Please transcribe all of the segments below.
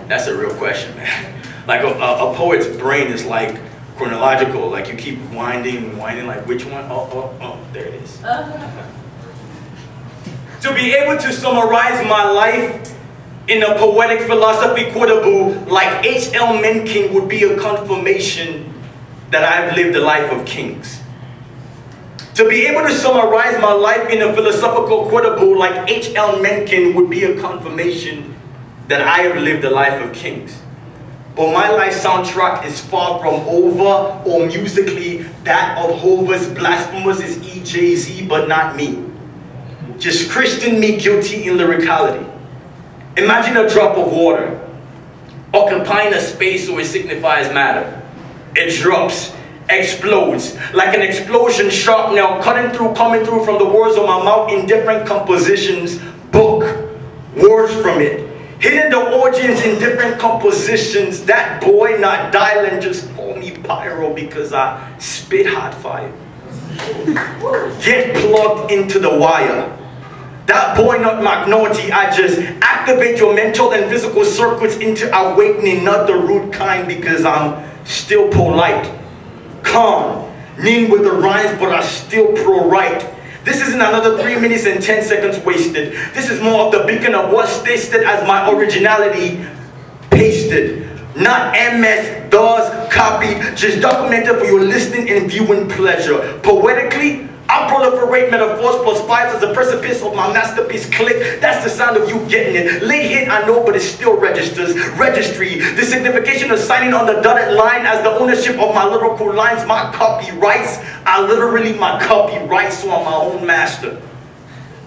That's a real question, man. Like a poet's brain is like chronological. Like you keep winding, like which one? Oh, there it is. To be able to summarize my life in a poetic philosophy quotable like H.L. Mencken would be a confirmation that I've lived a life of kings. To be able to summarize my life in a philosophical quotable like H.L. Mencken would be a confirmation that I have lived a life of kings. But my life soundtrack is far from over, or musically that of Hova's blasphemous is EJZ, but not me. Just Christian me guilty in lyricality. Imagine a drop of water occupying a space so it signifies matter. It drops, explodes, like an explosion sharpnel cutting through, coming through from the words of my mouth in different compositions, book, words from it. Hitting the origins in different compositions. That boy not dialing, just call me pyro because I spit hot fire. Get plugged into the wire. That boy not minority, I just activate your mental and physical circuits into awakening, not the rude kind, because I'm still polite, calm, mean with the rhymes, but I still pro-right. This isn't another 3 minutes and 10 seconds wasted. This is more of the beacon of what's tasted as my originality pasted. Not MS, does, copy, just documented for your listening and viewing pleasure. Poetically, I proliferate metaphors plus fives as the precipice of my masterpiece click. That's the sound of you getting it. Late hit, I know, but it still registers. Registry, the signification of signing on the dotted line as the ownership of my lyrical lines, my copyrights. I literally my copyrights, so I'm my own master.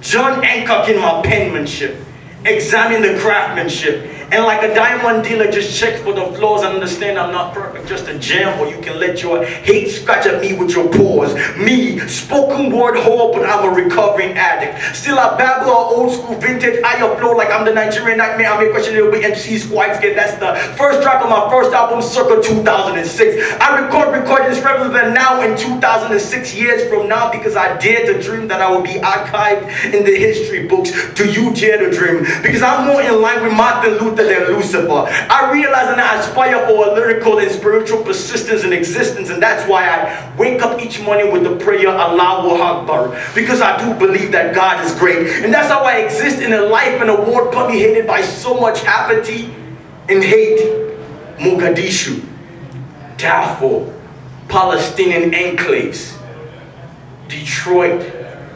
John Hancock in my penmanship. Examine the craftsmanship. And like a diamond dealer, just check for the flaws and understand I'm not perfect, just a gem, or you can let your hate scratch at me with your paws. Me, spoken word whore, but I'm a recovering addict. Still I babble on old school vintage Ayo flow like I'm the Nigerian Nightmare. I'm a questionable with MC Squads get. That's the first track of my first album, circa 2006. I recorded this rather than now in 2006 years from now, because I dare to dream that I will be archived in the history books. Do you dare to dream? Because I'm more in line with Martin Luther than Lucifer. I realize and I aspire for a lyrical and spiritual persistence in existence, and that's why I wake up each morning with the prayer Allahu Akbar, because I do believe that God is great, and that's how I exist in a life and a world permeated by so much apathy and hate. Mogadishu, Darfur, Palestinian enclaves, Detroit,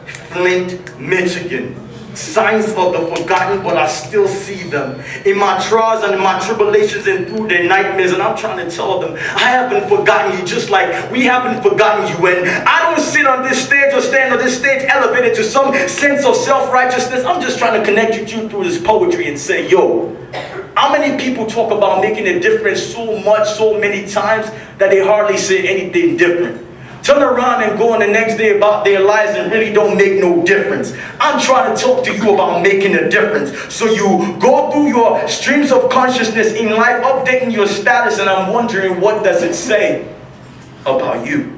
Flint, Michigan. Signs of the forgotten, but I still see them in my trials and in my tribulations and through their nightmares, and I'm trying to tell them I haven't forgotten you, just like we haven't forgotten you. And I don't sit on this stage or stand on this stage elevated to some sense of self-righteousness. I'm just trying to connect with you through this poetry and say, yo, how many people talk about making a difference so much, so many times that they hardly say anything different? Turn around and go on the next day about their lives and really don't make no difference. I'm trying to talk to you about making a difference. So you go through your streams of consciousness in life, updating your status, and I'm wondering, what does it say about you?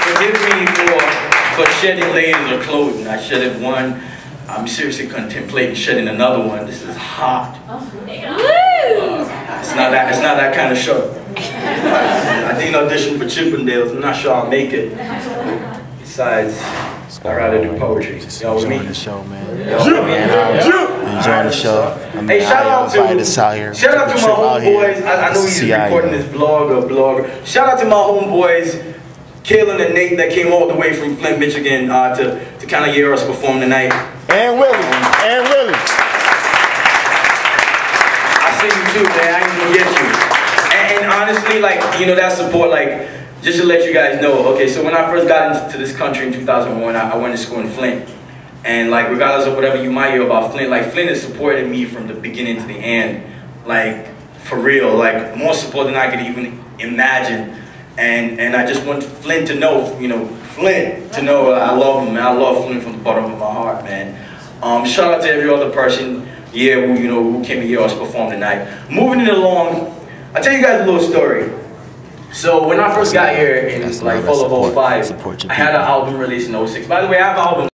Forgive me for shedding layers of clothing. I shedded one. I'm seriously contemplating shedding another one. This is hot. It's not that kind of show. I didn't audition for Chippendales. I'm not sure I'll make it. Besides, I'd rather do poetry. Y'all with me? Enjoying the show, man. Enjoying the show. Hey, shout out to my homeboys. I know he's recording this vlog or blog. Shout out to my homeboys, Kalen and Nate, that came all the way from Flint, Michigan, to kind of hear us perform tonight. And Willie. And Willie. I see you too, man. I ain't gonna get you. And honestly, like, you know, that support, like, just to let you guys know, okay, so when I first got into this country in 2001, I went to school in Flint. And, like, regardless of whatever you might hear about Flint, like, Flint has supported me from the beginning to the end. Like, for real, like, more support than I could even imagine. And I just want Flint to know, you know, Flint to know I love him, man. I love Flint from the bottom of my heart, man. Shout out to every other person, yeah, who, you know, who came to hear us perform tonight. Moving it along, I'll tell you guys a little story. So when I first got here in like fall of 05, support your I had an people. album released in 06. By the way, I have an album